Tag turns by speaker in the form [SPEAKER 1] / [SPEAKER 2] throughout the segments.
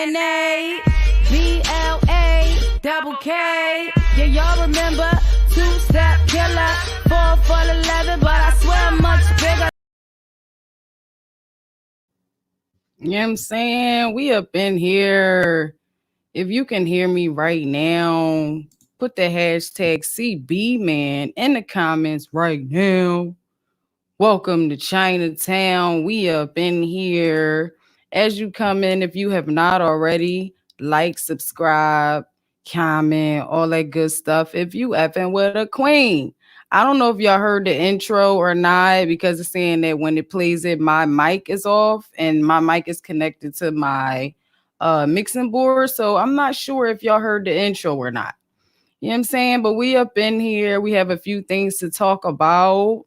[SPEAKER 1] Chyna, BLA, K. Yeah, y'all remember two-step killer, 4 for 11, but I swear much bigger.
[SPEAKER 2] You know what I'm saying? We up in here. If you can hear me right now, put the hashtag CBMan in the comments right now. Welcome to Chinatown. We up in here. As you come in, if you have not already, like, subscribe, comment, all that good stuff. If you effing with a queen. I don't know if y'all heard the intro or not, because it's saying that when it plays it, my mic is off and my mic is connected to my mixing board. So I'm not sure if y'all heard the intro or not. You know what I'm saying? But we up in here. We have a few things to talk about.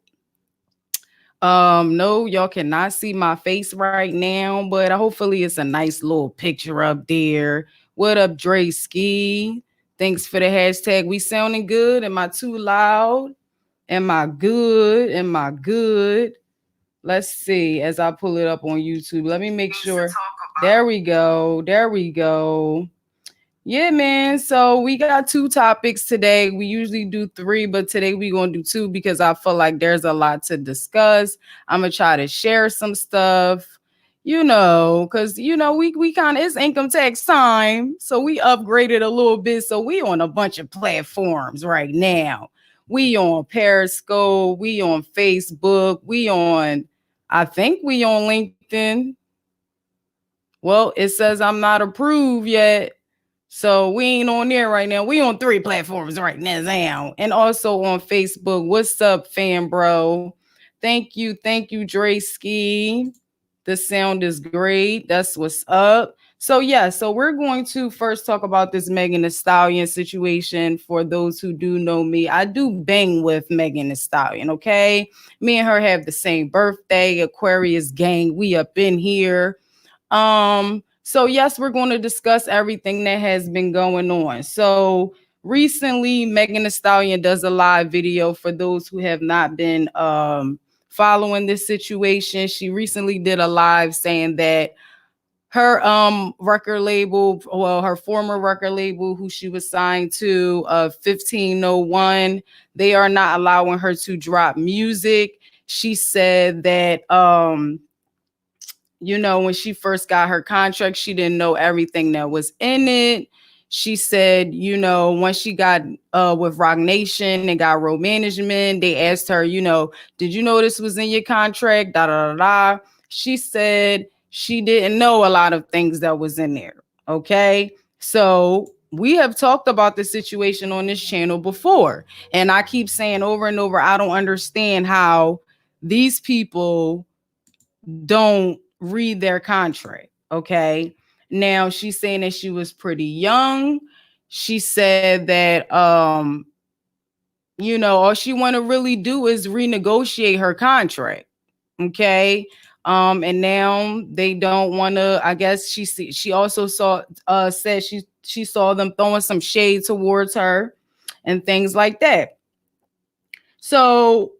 [SPEAKER 2] No, y'all cannot see my face right now, but hopefully it's a nice little picture up there. What up, Dre Ski? Thanks for the hashtag. We sounding good? Am I too loud? Am I good? Am I good? Let's see as I pull it up on YouTube. Let me make sure. There we go. There we go. Yeah, man. So we got 2 topics today. We usually do 3, but today we're going to do 2 because I feel like there's a lot to discuss. I'm going to try to share some stuff, because, we kind of, it's income tax time. So we upgraded a little bit. So we on a bunch of platforms right now. We on Periscope. We on Facebook. I think we on LinkedIn. Well, it says I'm not approved yet. So we ain't on there right now. We on 3 platforms right now. And also on Facebook. What's up, fan bro? Thank you, Dre Ski. The sound is great. That's what's up. So so we're going to first talk about this Megan Thee Stallion situation. For those who do know me, I do bang with Megan Thee Stallion, okay? Me and her have the same birthday, Aquarius gang. We up in here. So yes, we're going to discuss everything that has been going on. So recently, Megan Thee Stallion does a live video. For those who have not been following this situation, she recently did a live saying that her record label, her former record label, who she was signed to, 1501, they are not allowing her to drop music. She said that when she first got her contract, she didn't know everything that was in it. She said, once she got with Roc Nation and got road management, they asked her, did you know this was in your contract? Da, da, da, da. She said she didn't know a lot of things that was in there. Okay. So we have talked about this situation on this channel before. And I keep saying over and over, I don't understand how these people don't read their contract. Okay. Now she's saying that she was pretty young. She said that all she want to really do is renegotiate her contract. Okay. And now they don't want to, I guess she also said she saw them throwing some shade towards her and things like that. So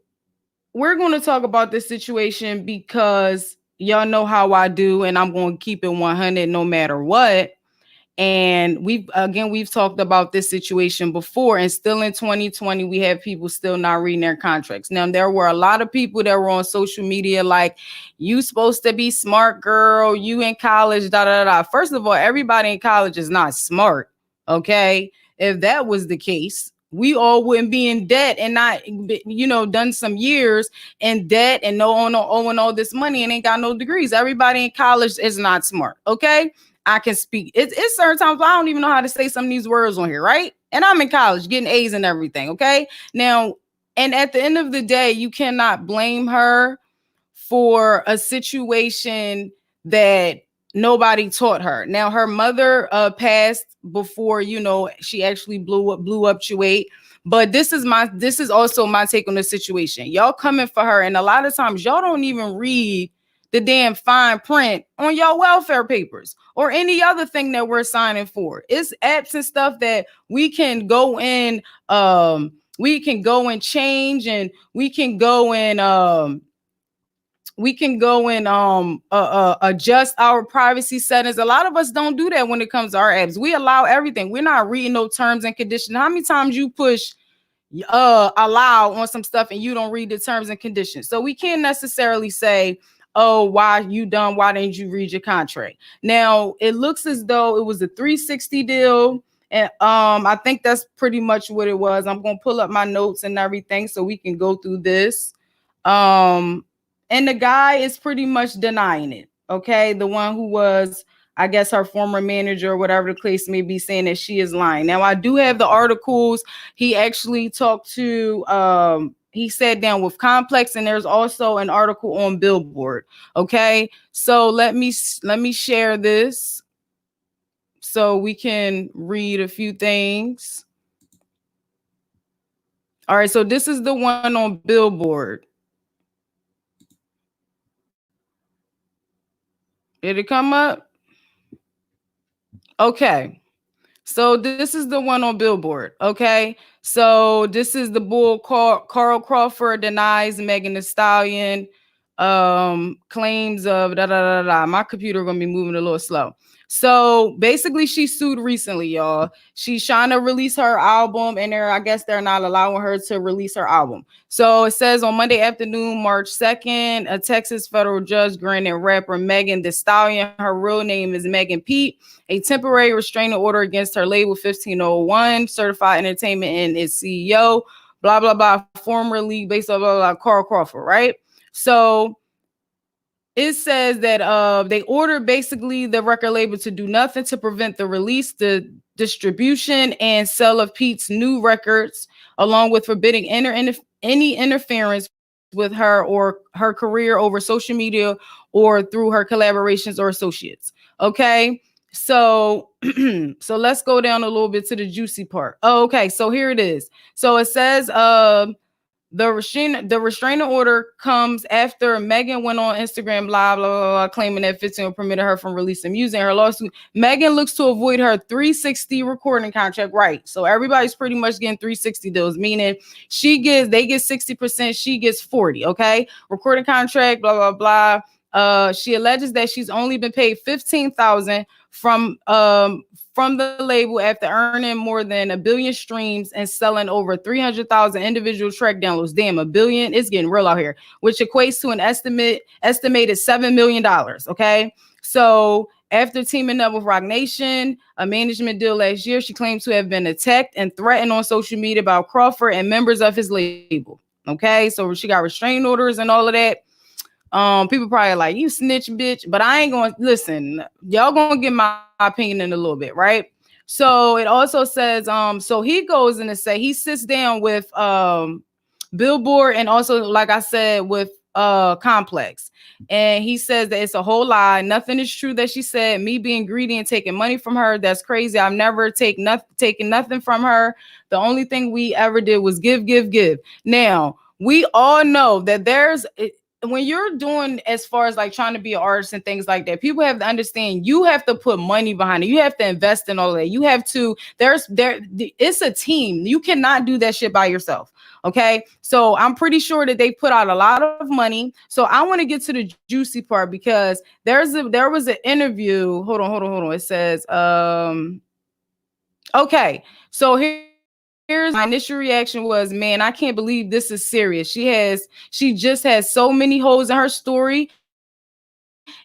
[SPEAKER 2] we're going to talk about this situation because y'all know how I do, and I'm going to keep it 100 no matter what. And we've talked about this situation before, and still in 2020, we have people still not reading their contracts. Now, there were a lot of people that were on social media like, you supposed to be smart, girl, you in college, da, da, da. First of all, everybody in college is not smart, okay? If that was the case, we all wouldn't be in debt and not, done some years in debt and owing all this money and ain't got no degrees. Everybody in college is not smart, okay? I can speak. It's certain times I don't even know how to say some of these words on here, right? And I'm in college getting A's and everything, okay? Now, and at the end of the day, you cannot blame her for a situation that nobody taught her. Now, her mother passed before, she actually blew up Chuate. But this is also my take on the situation. Y'all coming for her, and a lot of times y'all don't even read the damn fine print on your welfare papers or any other thing that we're signing for. It's apps and stuff that we can go in, change, and we can go and we can go and adjust our privacy settings. A lot of us don't do that when it comes to our apps. We allow everything. We're not reading no terms and conditions. How many times you push allow on some stuff and you don't read the terms and conditions? So we can't necessarily say, oh, why you done? Why didn't you read your contract? Now it looks as though it was a 360 deal. And I think that's pretty much what it was. I'm gonna pull up my notes and everything so we can go through this. And the guy is pretty much denying it. Okay, the one who was, I guess, her former manager or whatever the case may be, saying that she is lying. Now I do have the articles. He actually talked to he sat down with Complex, and there's also an article on Billboard. Okay, so let me share this so we can read a few things. All right, so this is the one on Billboard. Did it come up? Okay. So this is the one on Billboard. Okay. So this is the bull. Carl Crawford denies Megan Thee Stallion claims of da da da da. My computer gonna be moving a little slow. So basically, she sued recently, y'all. She's trying to release her album, and I guess they're not allowing her to release her album. So it says on Monday afternoon, March 2nd, a Texas federal judge granted rapper Megan Thee Stallion, her real name is Megan Pete, a temporary restraining order against her label 1501, Certified Entertainment, and its CEO, blah, blah, blah, formerly based on blah, blah, blah, Carl Crawford, right? So it says that they ordered basically the record label to do nothing to prevent the release, the distribution, and sale of Pete's new records, along with forbidding any interference with her or her career over social media or through her collaborations or associates. Okay, so so let's go down a little bit to the juicy part. Oh, okay, so here it is. So it says the restraining order comes after Megan went on Instagram Live, blah, blah, blah, claiming that 15 permitted her from releasing music. In her lawsuit, Megan looks to avoid her 360 recording contract. Right. So everybody's pretty much getting 360 deals, meaning they get 60%, she gets 40. Okay. Recording contract, blah, blah, blah. She alleges that she's only been paid $15,000 from the label after earning more than 1 billion streams and selling over 300,000 individual track downloads. Damn, 1 billion, it's getting real out here, which equates to an estimated $7 million. Okay, so after teaming up with Roc Nation, a management deal last year, she claimed to have been attacked and threatened on social media by Crawford and members of his label. Okay, so she got restraining orders and all of that. People probably like, you snitch, bitch, but I ain't gonna listen. Y'all gonna get my opinion in a little bit, right? So it also says, so he goes in to say he sits down with Billboard and also, like I said, with Complex, and he says that it's a whole lie. Nothing is true that she said. Me being greedy and taking money from her, that's crazy. I've never taken nothing from her. The only thing we ever did was give. Now we all know that when you're doing as far as like trying to be an artist and things like that, people have to understand you have to put money behind it. You have to invest in all of that. You have to, it's a team. You cannot do that shit by yourself. Okay. So I'm pretty sure that they put out a lot of money. So I want to get to the juicy part because there was an interview. Hold on. It says, okay. So here's my initial reaction was, man, I can't believe this is serious. She just has so many holes in her story.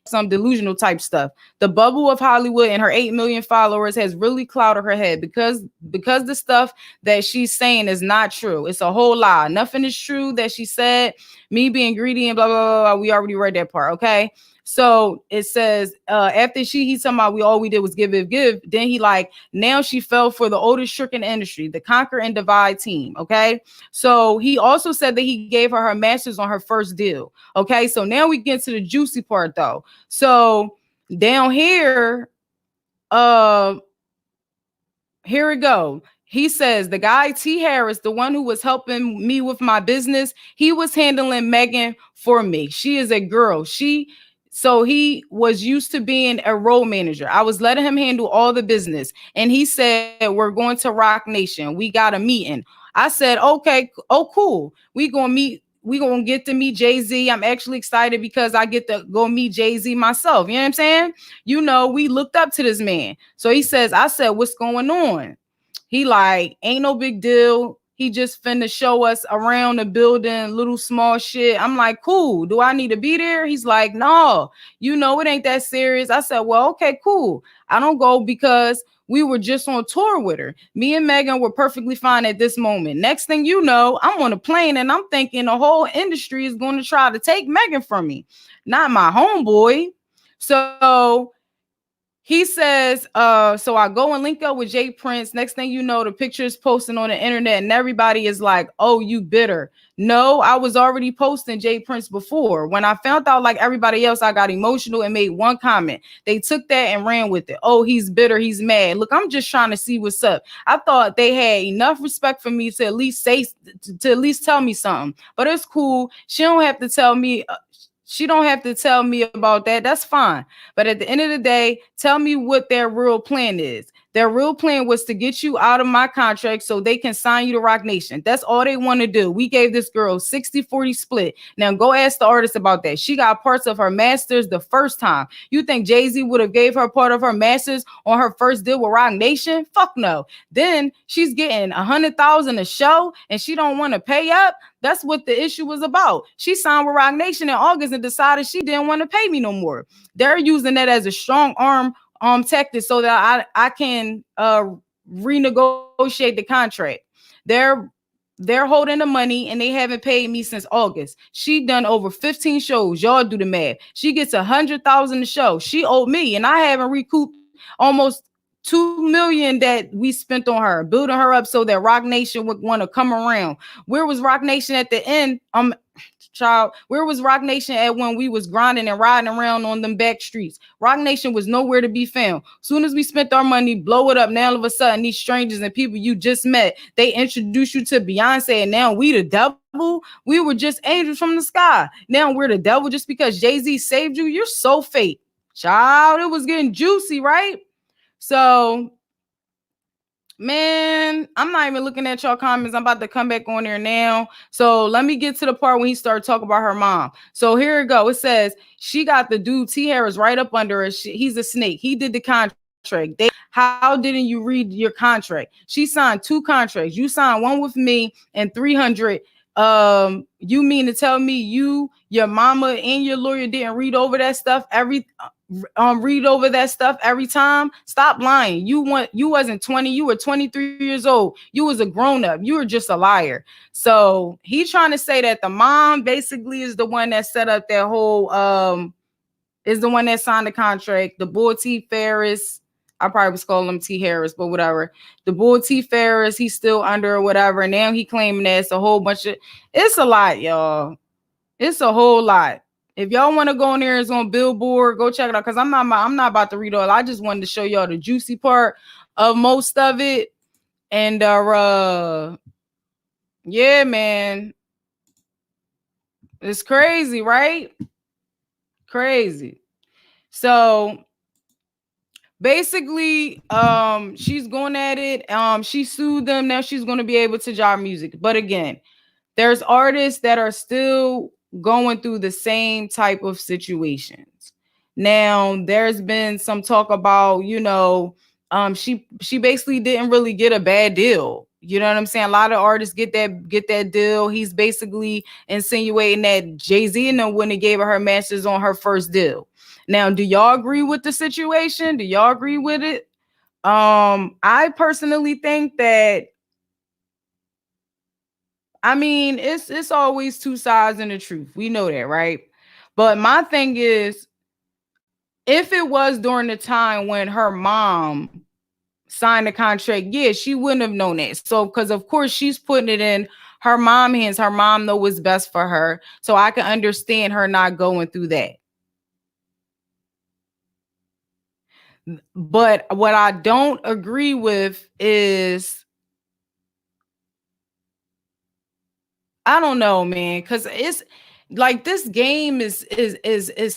[SPEAKER 2] Some delusional type stuff. The bubble of Hollywood and her 8 million followers has really clouded her head because the stuff that she's saying is not true. It's a whole lie. Nothing is true that she said. Me being greedy and blah, blah, blah, blah. We already read that part. Okay. So it says after he's talking about all we did was give. Then he like, now she fell for the oldest trick in the industry, the conquer and divide team. Okay. So he also said that he gave her masters on her first deal. Okay. So now we get to the juicy part though. So down here, here we go. He says the guy T Harris, the one who was helping me with my business, he was handling Megan for me. She is a girl. So he was used to being a role manager. I was letting him handle all the business. And he said, we're going to Roc Nation. We got a meeting. I said, okay, oh, cool. We gonna meet we gonna get to meet Jay-Z. I'm actually excited because I get to go meet Jay-Z myself. You know what I'm saying? You know, we looked up to this man. So he says, I said, what's going on? He like, ain't no big deal. He just finna show us around the building, little small shit. I'm like, cool. Do I need to be there? He's like, no, you know, it ain't that serious. I said, well, okay, cool. I don't go because we were just on tour with her. Me and Megan were perfectly fine at this moment. Next thing you know, I'm on a plane and I'm thinking the whole industry is going to try to take Megan from me, not my homeboy. So he says, so I go and link up with Jay Prince. Next thing you know, the picture is posting on the internet and everybody is like, oh, you bitter. No, I was already posting Jay Prince before. When I found out like everybody else, I got emotional and made one comment. They took that and ran with it. Oh, he's bitter. He's mad. Look, I'm just trying to see what's up. I thought they had enough respect for me to at least say, to at least tell me something. But it's cool. She don't have to tell me. She don't have to tell me about that. That's fine. But at the end of the day, tell me what their real plan is. Their real plan was to get you out of my contract so they can sign you to Rock Nation. That's all they want to do. We gave this girl 60-40 split. Now go ask the artist about that. She got parts of her masters the first time. You think Jay-Z would have gave her part of her masters on her first deal with Rock Nation? Fuck no. Then she's getting $100,000 a show and she don't want to pay up. That's what the issue was about. She signed with Rock Nation in August and decided she didn't want to pay me no more. They're using that as a strong arm tactic so that I can renegotiate the contract. They're holding the money and they haven't paid me since August. She done over 15 shows. Y'all do the math. She gets $100,000 a show. She owed me and I haven't recouped almost $2 million that we spent on her, building her up so that Rock Nation would want to come around. Where was Rock Nation at the end? Child, where was Rock Nation at when we was grinding and riding around on them back streets? Rock Nation was nowhere to be found. Soon as we spent our money, blow it up. Now all of a sudden, these strangers and people you just met, they introduce you to Beyonce, and now we the devil. We were just angels from the sky. Now we're the devil just because Jay-Z saved you. You're so fake, child. It was getting juicy, right? So, man, I'm not even looking at y'all comments. I'm about to come back on there now. So let me get to the part when he started talking about her mom. So here it go. It says she got the dude T Harris right up under her. He's a snake. He did the contract. How didn't you read your contract? She signed 2 contracts. You signed one with me and 300. You mean to tell me your mama and your lawyer didn't read over that stuff read over that stuff every time? Stop lying. You wasn't 20, you were 23 years old. You was a grown-up. You were just a liar. So he trying to say that the mom basically is the one that set up that whole is the one that signed the contract. The boy T Ferris, I probably was calling him T Harris, but whatever. The boy T Ferris, he's still under or whatever. And now he claiming that it's a whole bunch of, it's a lot, y'all. It's a whole lot. If y'all want to go in there, it's on Billboard. Go check it out. Because I'm not about to read all. I just wanted to show y'all the juicy part of most of it. And yeah, man. It's crazy, right? Crazy. So basically, she's going at it. She sued them. Now she's going to be able to drop music. But again, there's artists that are still going through the same type of situations. Now, there's been some talk about, she basically didn't really get a bad deal. You know what I'm saying? A lot of artists get that deal. He's basically insinuating that Jay-Z and them wouldn't have gave her masters on her first deal. Now, do y'all agree with the situation? Do y'all agree with it? I personally think that, I mean, it's always 2 sides in the truth. We know that, right? But my thing is, if it was during the time when her mom signed the contract, yeah, she wouldn't have known that. So, because of course she's putting it in her mom's hands. Her mom knows what's best for her. So I can understand her not going through that. But what I don't agree with is, I don't know, man, because it's like this game is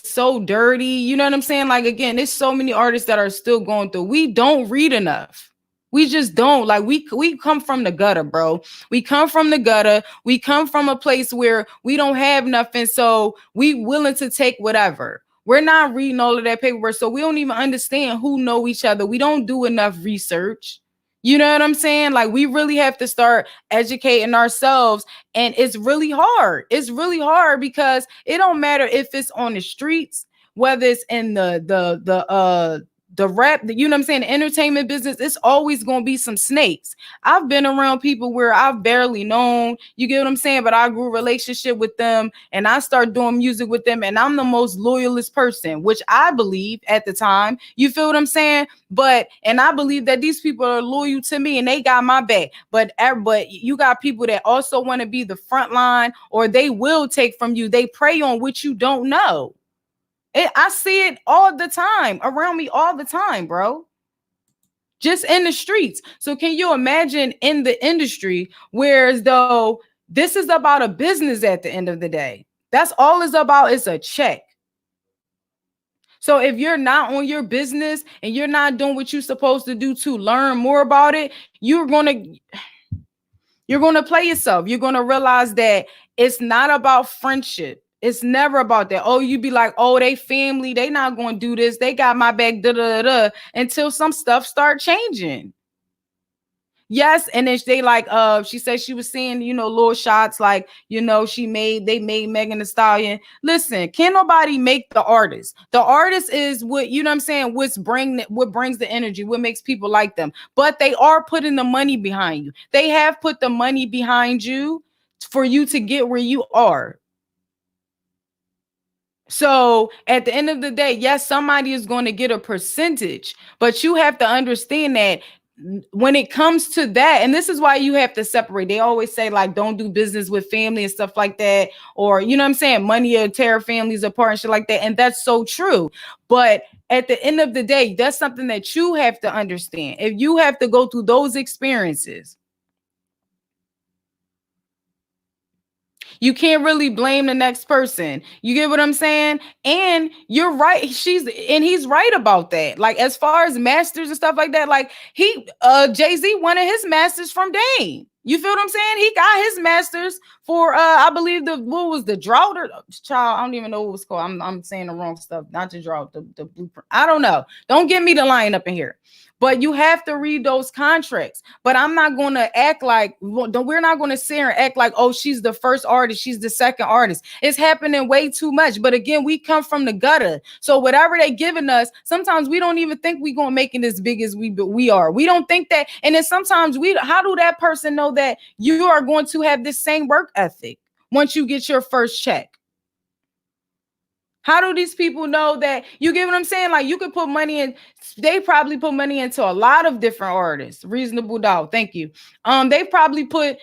[SPEAKER 2] so dirty. You know what I'm saying? Like, again, there's so many artists that are still going through. We don't read enough. We just don't. Like, we come from the gutter, bro. We come from the gutter. We come from a place where we don't have nothing, so we willing to take whatever. We're not reading all of that paperwork, so we don't even understand who know each other. We don't do enough research. You know what I'm saying? Like, we really have to start educating ourselves, and it's really hard. It's really hard because it don't matter if it's on the streets, whether it's in the rap, you know what I'm saying, the entertainment business, it's always going to be some snakes. I've been around people where I've barely known, you get what I'm saying, but I grew a relationship with them and I started doing music with them, and I'm the most loyalist person, which I believe at the time, you feel what I'm saying? And I believe that these people are loyal to me and they got my back. But you got people that also want to be the front line, or they will take from you. They prey on what you don't know. I see it all the time around me, all the time, bro. Just in the streets. So can you imagine in the industry, whereas though this is about a business at the end of the day? That's all it's about, is a check. So if you're not on your business and you're not doing what you're supposed to do to learn more about it, you're going to play yourself. You're going to realize that it's not about friendship. It's never about that. Oh, you be like, oh, they family, they not going to do this. They got my back, until some stuff start changing. Yes, and then they like, she said she was seeing, little shots like, they made Megan Thee Stallion. Listen, can't nobody make the artist. The artist is what, you know what I'm saying, what brings the energy, what makes people like them. But they are putting the money behind you. They have put the money behind you for you to get where you are. So at the end of the day, yes, somebody is going to get a percentage, but you have to understand that when it comes to that, and this is why you have to separate. They always say, like, don't do business with family and stuff like that, or, you know what I'm saying, money will tear families apart and shit like that. And that's so true. But at the end of the day, that's something that you have to understand. If you have to go through those experiences, you can't really blame the next person. You get what I'm saying? And you're right. He's right about that. Like, as far as masters and stuff like that, like Jay-Z wanted his masters from Dame. You feel what I'm saying? He got his masters for I believe what was the drought, or child, I don't even know what it was called. I'm saying the wrong stuff. Not the drought, the blueprint. I don't know. Don't get me the line up in here. But you have to read those contracts. But I'm not going to act like, we're not going to sit here and act like, oh, she's the first artist, she's the second artist. It's happening way too much. But again, we come from the gutter. So whatever they giving us, sometimes we don't even think we're going to make it as big as we are. We don't think that. And then sometimes how do that person know that you are going to have this same work ethic once you get your first check? How do these people know that? You get what I'm saying? Like, you could put money in. They probably put money into a lot of different artists. Reasonable doubt. Thank you. They probably put,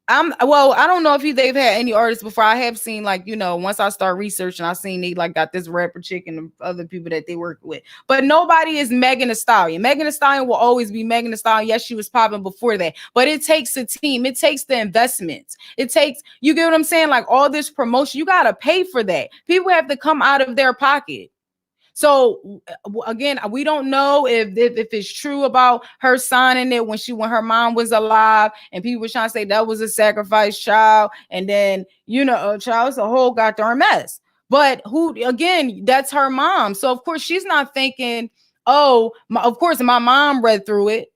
[SPEAKER 2] I don't know if they've had any artists before. I have seen, like, once I start researching, I seen they like got this rapper chick and other people that they work with. But nobody is Megan Thee Stallion. Megan Thee Stallion will always be Megan Thee Stallion. Yes, she was popping before that. But it takes a team. It takes the investments. It takes, you get what I'm saying? Like, all this promotion, you got to pay for that. People have to come out of their pocket. So again, we don't know if it's true about her signing it when her mom was alive, and people were trying to say that was a sacrifice child, and then a child's a whole goddamn mess. But again, that's her mom, so of course she's not thinking, oh, of course my mom read through it.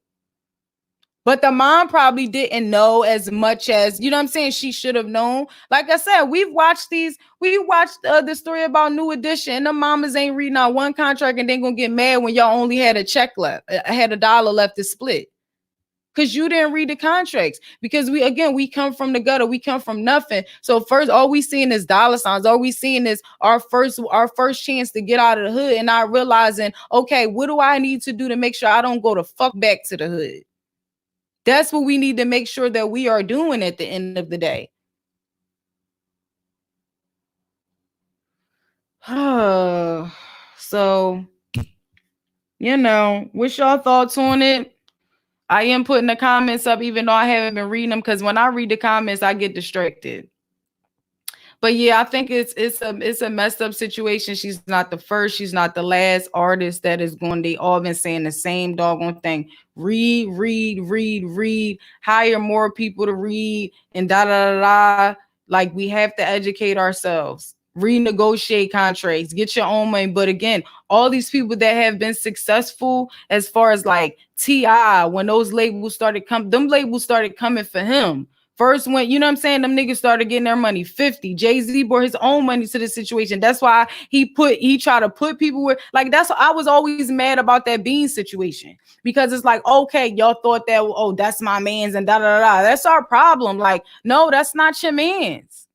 [SPEAKER 2] But the mom probably didn't know as much as, you know what I'm saying, she should have known. Like I said, we watched the story about New Edition, and the mamas ain't reading out one contract and they gonna get mad when y'all only had a check left, had $1 left to split. Because you didn't read the contracts. Because we come from the gutter, we come from nothing. So first, all we seeing is dollar signs. All we seeing is our first chance to get out of the hood, and not realizing, okay, what do I need to do to make sure I don't go the fuck back to the hood? That's what we need to make sure that we are doing at the end of the day. So, what's your thoughts on it? I am putting the comments up, even though I haven't been reading them, because when I read the comments, I get distracted. But yeah, I think it's a messed up situation. She's not the first, she's not the last artist that is going. They all been saying the same doggone thing. Read, read, read, read. Hire more people to read, and da da da da. Like, we have to educate ourselves. Renegotiate contracts. Get your own money. But again, all these people that have been successful, as far as like T.I., when those labels started coming, them labels started coming for him. First, when, you know what I'm saying, them niggas started getting their money. 50. Jay-Z brought his own money to the situation. That's why he tried to put people with, like, that's, I was always mad about that Bean situation. Because it's like, okay, y'all thought that, oh, that's my man's and da da da. That's our problem. Like, no, that's not your man's.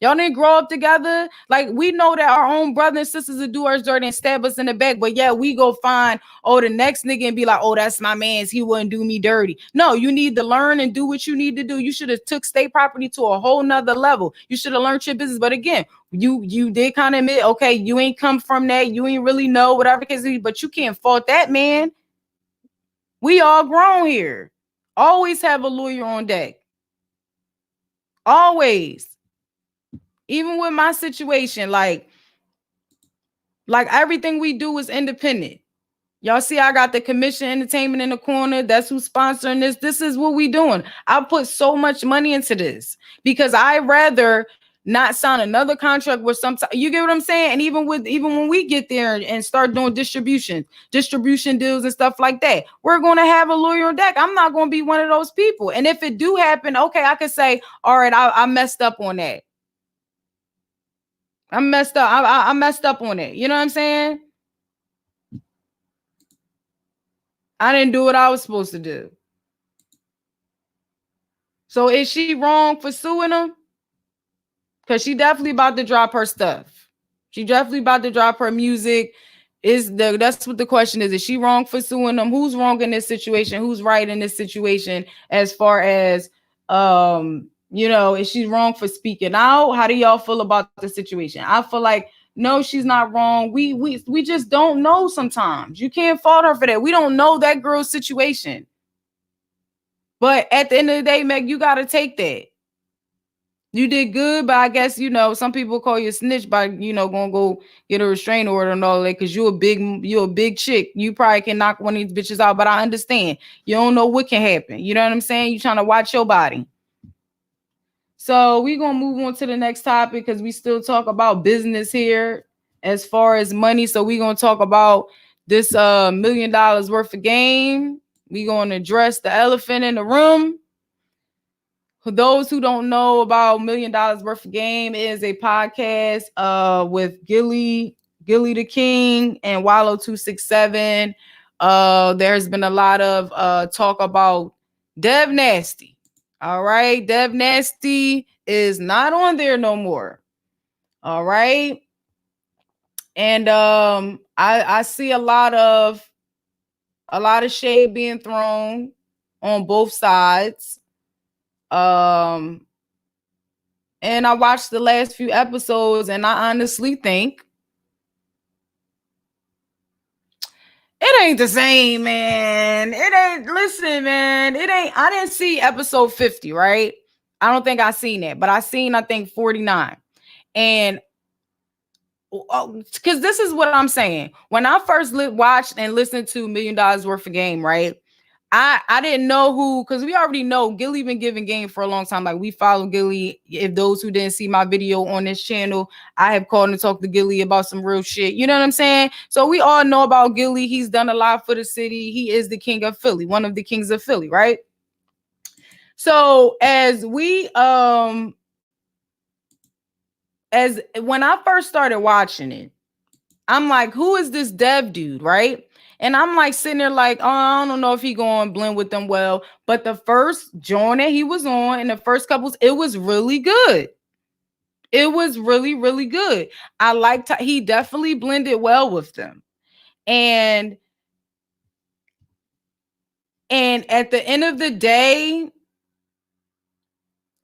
[SPEAKER 2] Y'all didn't grow up together. Like, we know that our own brothers and sisters will do us dirty and stab us in the back. But yeah, we go find, oh, the next nigga and be like, oh, that's my man's. He wouldn't do me dirty. No, you need to learn and do what you need to do. You should have took state property to a whole nother level. You should have learned your business. But again, you did kind of admit, okay, you ain't come from that. You ain't really know, whatever the case is, but you can't fault that, man. We all grown here. Always have a lawyer on deck. Always. Even with my situation, like everything we do is independent. Y'all see, I got the Commission Entertainment in the corner. That's who's sponsoring this. This is what we doing. I put so much money into this because I rather not sign another contract with some. You get what I'm saying? And even when we get there and start doing distribution deals and stuff like that, we're going to have a lawyer on deck. I'm not going to be one of those people. And if it do happen, okay, I could say, all right, I messed up on that. I messed up. I messed up on it. You know what I'm saying? I didn't do what I was supposed to do. So is she wrong for suing him? Because she definitely about to drop her stuff. She definitely about to drop her music. That's what the question is. Is she wrong for suing them? Who's wrong in this situation? Who's right in this situation? As far as is she wrong for speaking out? How do y'all feel about the situation? I feel like no, she's not wrong. We just don't know sometimes. You can't fault her for that. We don't know that girl's situation. But at the end of the day, Meg, you gotta take that. You did good, but I guess, some people call you a snitch by, gonna go get a restraining order and all that because you're a big chick. You probably can knock one of these bitches out, but I understand. You don't know what can happen. You know what I'm saying? You trying to watch your body. So we're gonna move on to the next topic because we still talk about business here as far as money. So we're gonna talk about this $1 million worth of game. We're gonna address the elephant in the room. For those who don't know about $1 million worth of game, is a podcast with Gillie the King and Wallow 267. There's been a lot of talk about Dev Nasty. All right, Dev Nasty is not on there no more. All right, and I see a lot of shade being thrown on both sides. And I watched the last few episodes, and I honestly think it ain't the same, man. It ain't. Listen, man. It ain't. I didn't see episode 50, right? I don't think I seen that, but I think 49. And because this is what I'm saying. When I first watched and listened to $1 million worth of game, right? I didn't know who, because we already know Gillie been giving game for a long time. Like, we follow Gillie. If those who didn't see my video on this channel, I have called and talked to Gillie about some real shit. You know what I'm saying? So we all know about Gillie. He's done a lot for the city. He is the king of Philly, one of the kings of Philly, right? So as when I first started watching it, I'm like, who is this Dev dude, right? And I'm like sitting there like, oh, I don't know if he going to blend with them well. But the first joint that he was on in the first couples, it was really good. It was really, really good. I liked he definitely blended well with them. And at the end of the day,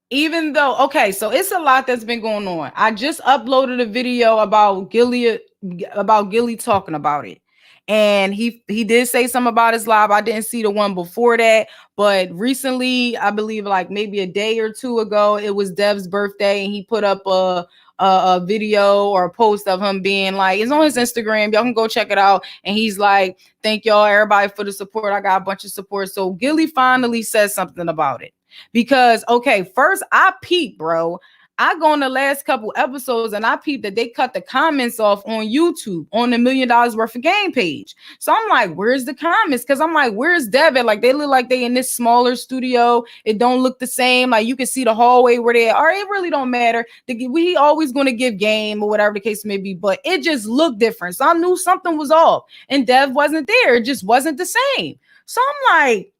[SPEAKER 2] even though, okay, so it's a lot that's been going on. I just uploaded a video about Gillie talking about it. And he did say something about his live. I didn't see the one before that, but recently, I believe like maybe a day or two ago, it was Dev's birthday, and he put up a a video or a post of him being like, it's on his Instagram. Y'all can go check it out. And he's like, thank y'all, everybody, for the support. I got a bunch of support. So Gillie finally said something about it. Because, okay, first I peeped, bro. I go on the last couple episodes and I peeped that they cut the comments off on YouTube on the $1 Million Worth of Game page. So I'm like, where's the comments? Because I'm like, where's Dev at? Like, they look like they in this smaller studio. It don't look the same. Like, you can see the hallway where they are. It really don't matter. We always going to give game or whatever the case may be, but it just looked different. So I knew something was off and Dev wasn't there. It just wasn't the same. So I'm like,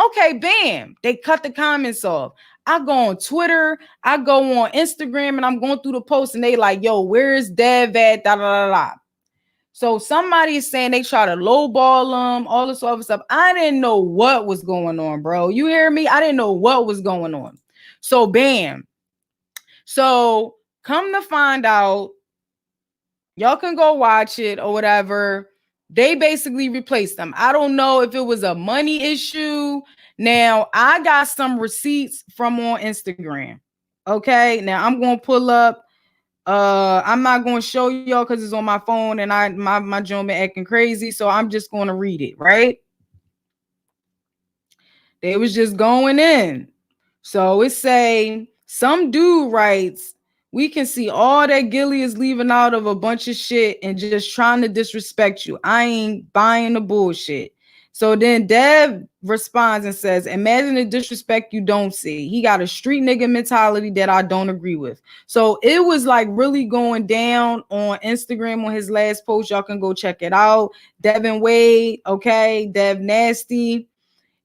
[SPEAKER 2] okay, bam, they cut the comments off. I go on Twitter, I go on Instagram, and I'm going through the posts, and they like, yo, where is Dev at? Da, da, da, da. So somebody is saying they try to lowball him, all this other stuff. I didn't know what was going on, bro. You hear me? I didn't know what was going on. So bam. So come to find out, y'all can go watch it or whatever. They basically replaced them. I don't know if it was a money issue. Now, I got some receipts from on Instagram. Okay. Now I'm going to pull up. I'm not going to show y'all because it's on my phone and my Joan been acting crazy. So I'm just going to read it, right? They was just going in. So it say, some dude writes, we can see all that Gillie is leaving out of a bunch of shit and just trying to disrespect you. I ain't buying the bullshit. So then Dev responds and says, imagine the disrespect you don't see. He got a street nigga mentality that I don't agree with. So it was like really going down on Instagram on his last post. Y'all can go check it out. Devin Wade, okay, Dev Nasty.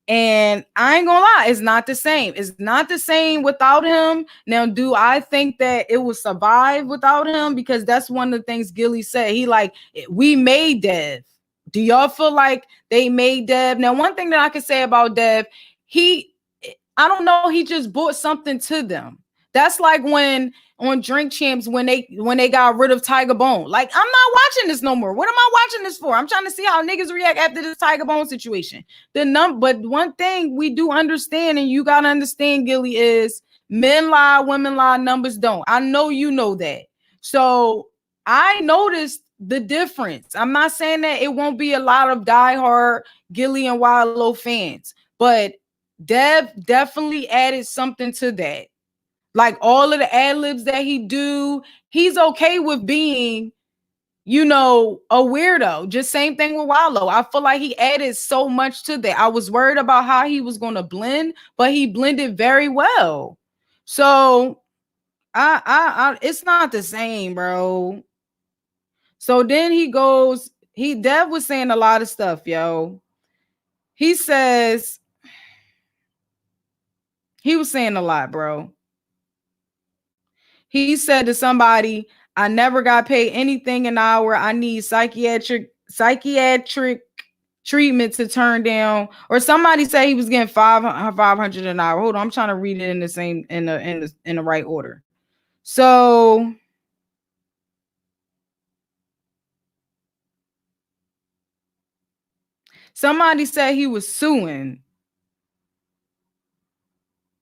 [SPEAKER 2] And I ain't gonna lie, it's not the same. It's not the same without him. Now, do I think that it will survive without him? Because that's one of the things Gillie said. He like, we made Dev. Do y'all feel like they made Dev? Now, one thing that I can say about Dev, I don't know, he just brought something to them. That's like when on Drink Champs when they got rid of Tiger Bone. Like, I'm not watching this no more. What am I watching this for? I'm trying to see how niggas react after this Tiger Bone situation. But one thing we do understand, and you gotta understand, Gillie, is men lie, women lie, numbers don't. I know you know that. So I noticed the difference. I'm not saying that it won't be a lot of diehard Gillie and Wallow fans, but Dev definitely added something to that. Like all of the ad-libs that he do, he's okay with being, you know, a weirdo. Just same thing with Wallow. I feel like he added so much to that. I was worried about how he was going to blend, but he blended very well. So I it's not the same, bro. So then Dev was saying a lot of stuff, yo. He was saying a lot, bro. He said to somebody, I never got paid anything an hour. I need psychiatric treatment to turn down. Or somebody said he was getting 500 an hour. Hold on, I'm trying to read it in the right order. So somebody said he was suing.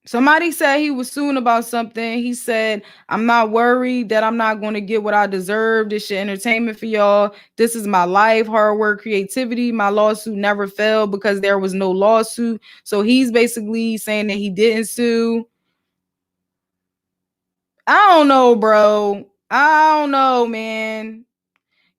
[SPEAKER 2] Somebody said he was suing about something. He said, I'm not worried that I'm not going to get what I deserve. This shit entertainment for y'all. This is my life, hard work, creativity. My lawsuit never failed because there was no lawsuit. So he's basically saying that he didn't sue. I don't know, bro. I don't know, man.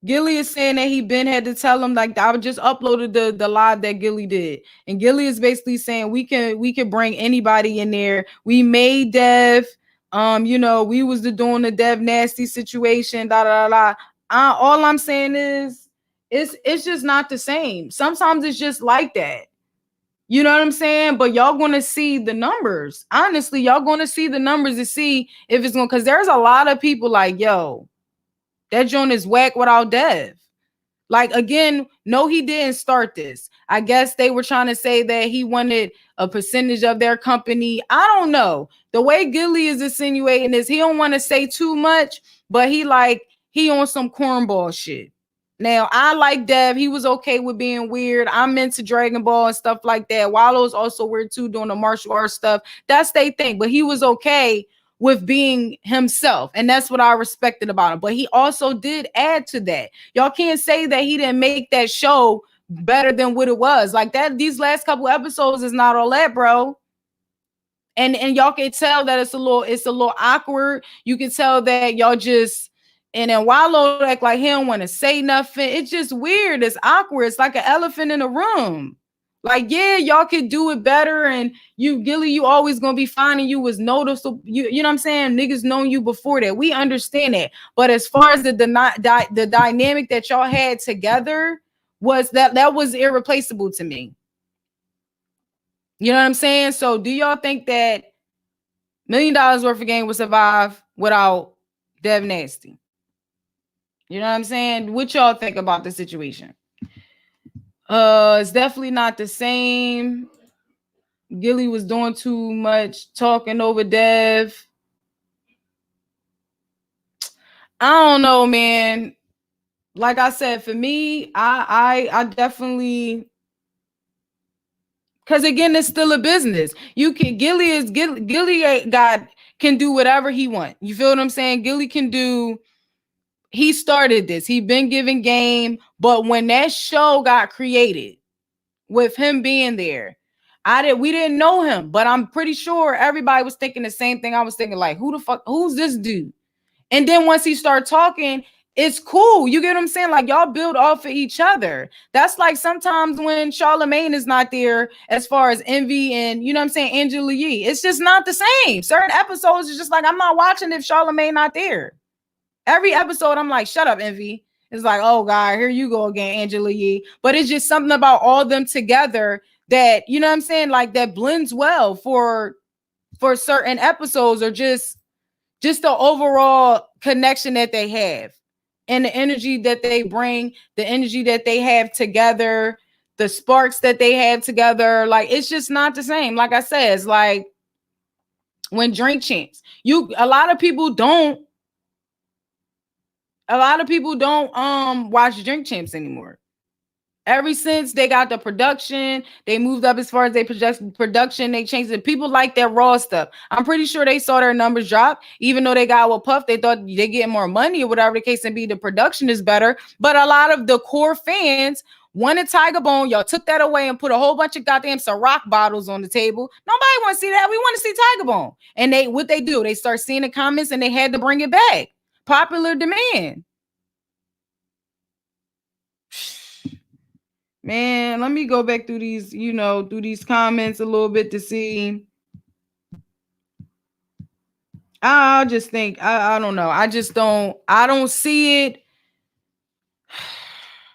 [SPEAKER 2] Gillie is saying that he been had to tell him, like, I just uploaded the live that Gillie did. And Gillie is basically saying we can bring anybody in there. We made Dev, you know, we was doing the Dev Nasty situation, da da da. All I'm saying is it's just not the same. Sometimes it's just like that. You know what I'm saying? But y'all gonna see the numbers. Honestly, y'all gonna see the numbers to see if it's gonna, because there's a lot of people like, yo, that joint is whack without Dev. Like, again, no, he didn't start this. I guess they were trying to say that he wanted a percentage of their company. I don't know. The way Gillie is insinuating is he don't want to say too much, but he on some cornball shit. Now, I like Dev. He was okay with being weird. I'm into Dragon Ball and stuff like that. Wallow's also weird too, doing the martial arts stuff. That's their thing. But he was okay with being himself. And that's what I respected about him. But he also did add to that. Y'all can't say that he didn't make that show better than what it was. Like that, these last couple episodes is not all that, bro. And y'all can tell that it's a little awkward. You can tell that y'all just, and then Wallow act like he don't want to say nothing. It's just weird. It's awkward. It's like an elephant in a room. Like, yeah, y'all could do it better. And you, Gillie, you always gonna be fine, and you was noticeable. You know what I'm saying? Niggas known you before that. We understand that. But as far as the dynamic that y'all had together was that was irreplaceable to me. You know what I'm saying? So do y'all think that $1 million worth of game would survive without Dev Nasty? You know what I'm saying? What y'all think about the situation? It's definitely not the same. Gillie was doing too much talking over Dev. I don't know, man. Like I said, for me, I definitely, because again, it's still a business. You can Gillie can do whatever he wants. You feel what I'm saying? Gillie can do. He started this. He been giving game, but when that show got created with him being there, we didn't know him, but I'm pretty sure everybody was thinking the same thing I was thinking. Like, who the fuck? Who's this dude? And then once he started talking, it's cool. You get what I'm saying? Like, y'all build off of each other. That's like sometimes when Charlamagne is not there, as far as Envy and, you know what I'm saying, Angela Yee. It's just not the same. Certain episodes is just like, I'm not watching if Charlamagne not there. Every episode, I'm like, shut up, Envy. It's like, oh, God, here you go again, Angela Yee. But it's just something about all them together that, you know what I'm saying, like that blends well for certain episodes, or just the overall connection that they have and the energy that they bring, the energy that they have together, the sparks that they have together. Like, it's just not the same. Like I said, it's like when Drink Champs, a lot of people don't watch Drink Champs anymore. Ever since they got the production, they moved up as far as they production, they changed it. People like that raw stuff. I'm pretty sure they saw their numbers drop, even though they got with Puff, they thought they get more money or whatever the case may be. The production is better, but a lot of the core fans wanted Tiger Bone. Y'all took that away and put a whole bunch of goddamn Ciroc bottles on the table. Nobody want to see that. We want to see Tiger Bone. And what they do, they start seeing the comments and they had to bring it back. Popular demand. Man, let me go back through these, through these comments a little bit to see. I just think, I don't know. I don't see it.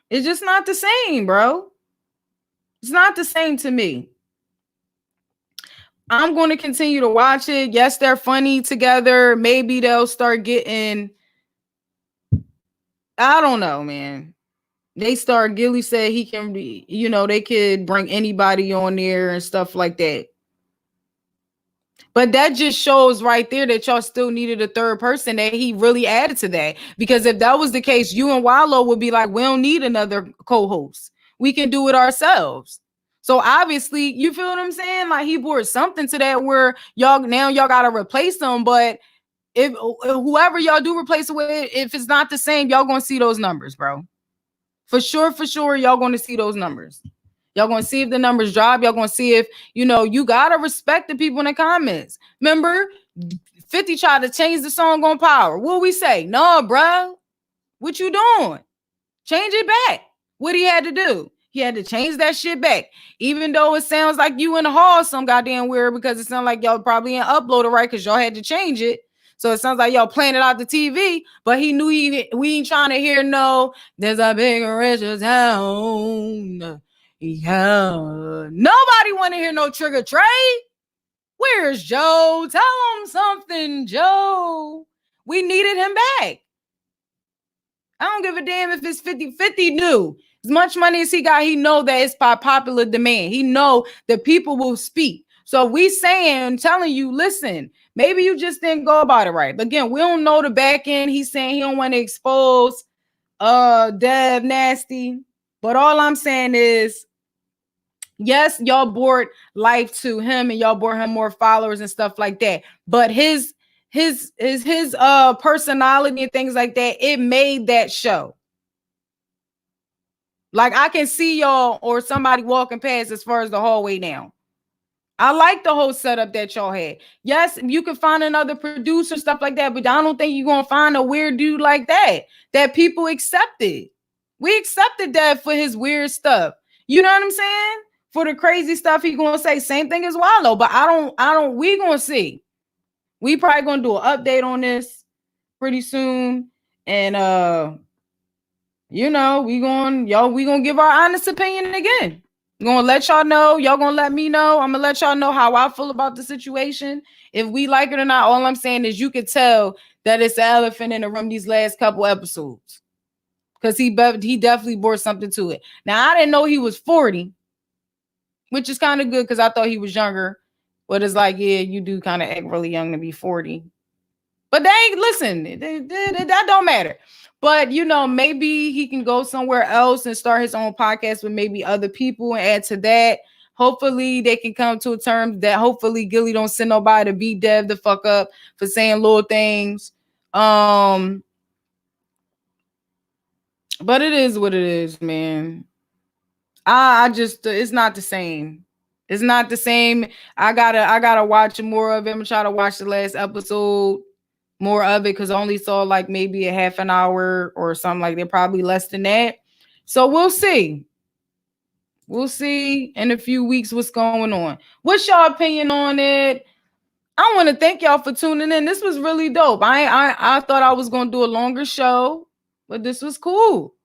[SPEAKER 2] It's just not the same, bro. It's not the same to me. I'm going to continue to watch it. Yes, they're funny together. Maybe they'll start getting, I don't know, man. Gillie said he can be, they could bring anybody on there and stuff like that. But that just shows right there that y'all still needed a third person, that he really added to that. Because if that was the case, you and Wallow would be like, we don't need another co-host. We can do it ourselves. So obviously, you feel what I'm saying? Like, he brought something to that where y'all got to replace them. But if whoever y'all do replace it with, if it's not the same, y'all going to see those numbers, bro. For sure, y'all going to see those numbers. Y'all going to see if the numbers drop. Y'all going to see if, you got to respect the people in the comments. Remember, 50 tried to change the song on Power. What we say? No, bro. What you doing? Change it back. What he had to do? He had to change that shit back. Even though it sounds like you in the hall some goddamn weird, because it sounds like y'all probably ain't uploaded right because y'all had to change it. So it sounds like y'all playing it out the TV, but he knew we ain't trying to hear no, there's a bigger, richer town. Yeah. Nobody want to hear no Trigger Trey. Where's Joe? Tell him something, Joe. We needed him back. I don't give a damn if it's 50-50 new. As much money as he got, he know that it's by popular demand. He know that people will speak. So we telling you, listen, maybe you just didn't go about it right. But again, we don't know the back end. He's saying he don't want to expose Dev Nasty. But all I'm saying is, yes, y'all brought life to him and y'all brought him more followers and stuff like that. But his his personality and things like that, it made that show. Like I can see y'all or somebody walking past as far as the hallway now. I like the whole setup that y'all had. Yes, you can find another producer, stuff like that, but I don't think you're gonna find a weird dude like that people accepted. We accepted that for his weird stuff. You know what I'm saying? For the crazy stuff he gonna say. Same thing as Wallow, but we gonna see. We probably gonna do an update on this pretty soon. And we gonna give our honest opinion again. I'm gonna let y'all know. Y'all gonna let me know. I'm gonna let y'all know how I feel about the situation. If we like it or not, all I'm saying is you could tell that it's the elephant in the room these last couple episodes. Because he definitely brought something to it. Now, I didn't know he was 40, which is kind of good because I thought he was younger. But it's like, yeah, you do kind of act really young to be 40. But that don't matter. But, maybe he can go somewhere else and start his own podcast with maybe other people and add to that. Hopefully they can come to a term that hopefully Gillie don't send nobody to beat Dev the fuck up for saying little things. But it is what it is, man. I just it's not the same. It's not the same. I gotta watch more of him. Try to watch the last episode. More of it because I only saw like maybe a half an hour or something like that, probably less than that. So we'll see. We'll see in a few weeks what's going on. What's your opinion on it? I want to thank y'all for tuning in. This was really dope. I thought I was gonna do a longer show, but this was cool.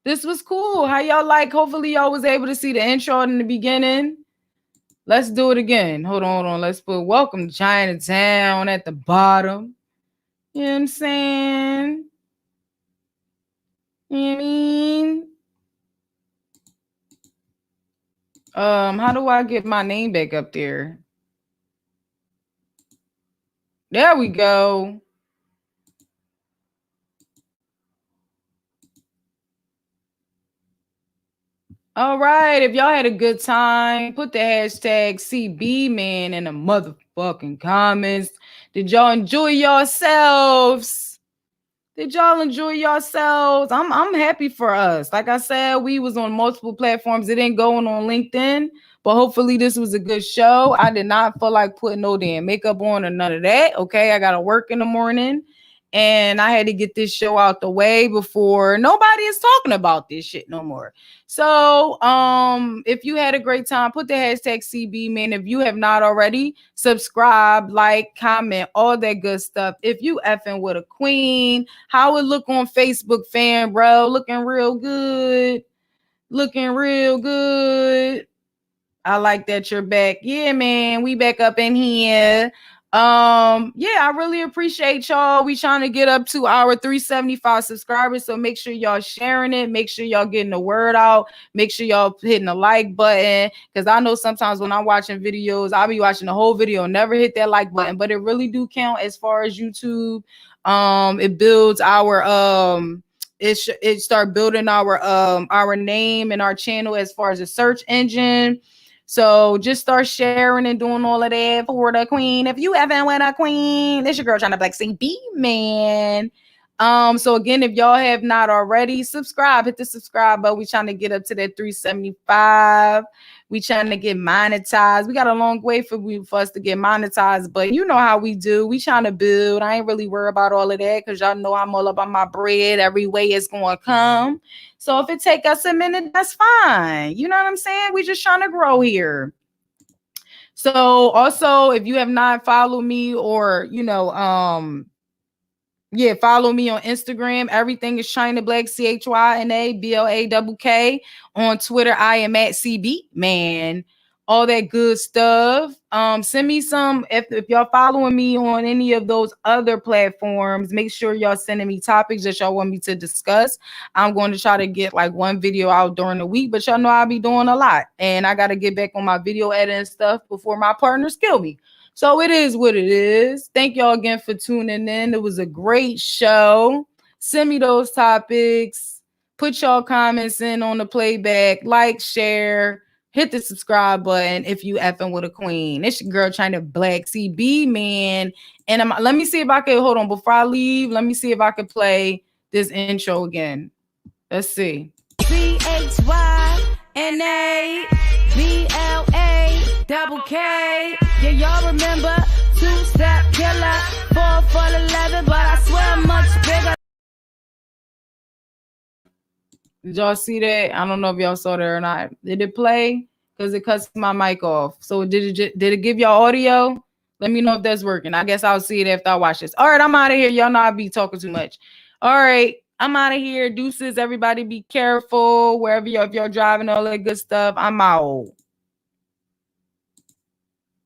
[SPEAKER 2] This was cool. How y'all like? Hopefully y'all was able to see the intro in the beginning. Let's do it again. Hold on. Let's put welcome to CHYNA TOWN at the bottom. You know what I'm saying? You know what I mean? How do I get my name back up there? There we go. All right. If y'all had a good time, put the hashtag CBMan in the motherfucking comments. Did y'all enjoy yourselves? Did y'all enjoy yourselves? I'm happy for us. Like I said, we was on multiple platforms. It didn't go on LinkedIn, but hopefully this was a good show. I did not feel like putting no damn makeup on or none of that. Okay, I gotta work in the morning, and I had to get this show out the way before nobody is talking about this shit no more. So, if you had a great time, put the hashtag CBMan. If you have not already, subscribe, like, comment, all that good stuff. If you effing with a queen, how it look on Facebook, fan, bro? Looking real good. Looking real good. I like that you're back. Yeah, man, we back up in here. I really appreciate y'all. We trying to get up to our 375 subscribers, so make sure y'all sharing it, make sure y'all getting the word out, make sure y'all hitting the like button, because I know sometimes when I'm watching videos, I'll be watching the whole video, never hit that like button, but it really do count as far as YouTube. It builds our it start building our name and our channel as far as a search engine. So just start sharing and doing all of that for the queen. If you ever with a queen, it's your girl Chyna Blakk CBMan. So again, if y'all have not already, subscribe, hit the subscribe button. We trying to get up to that 375. We trying to get monetized. We got a long way for us to get monetized, but you know how we do. We trying to build. I ain't really worried about all of that because y'all know I'm all about my bread. Every way it's going to come. So if it take us a minute, that's fine. You know what I'm saying? We just trying to grow here. So also, if you have not followed me or, follow me on Instagram. Everything is Chyna Blakk, CHYNA BLAKK. On Twitter, I am at CBMan. All that good stuff. Send me some. If y'all following me on any of those other platforms, make sure y'all sending me topics that y'all want me to discuss. I'm going to try to get like one video out during the week, but y'all know I'll be doing a lot. And I got to get back on my video editing stuff before my partners kill me. So it is what it is. Thank y'all again for tuning in. It was a great show. Send me those topics. Put y'all comments in on the playback. Like, share, hit the subscribe button if you effing with a queen. It's your girl Chyna Blakk, CB, man. And let me see if I can, hold on, before I leave, let me see if I can play this intro again. Let's see.
[SPEAKER 1] CHYNA Yeah, y'all remember two-step killer, 4 for 11, but I swear much bigger.
[SPEAKER 2] Did y'all see that? I don't know if y'all saw that or not. Did it play? Because it cuts my mic off. So did it give y'all audio? Let me know if that's working. I guess I'll see it after I watch this. All right, I'm out of here. Y'all know I be talking too much. All right, I'm out of here. Deuces, everybody be careful. Wherever if y'all driving, all that good stuff. I'm out.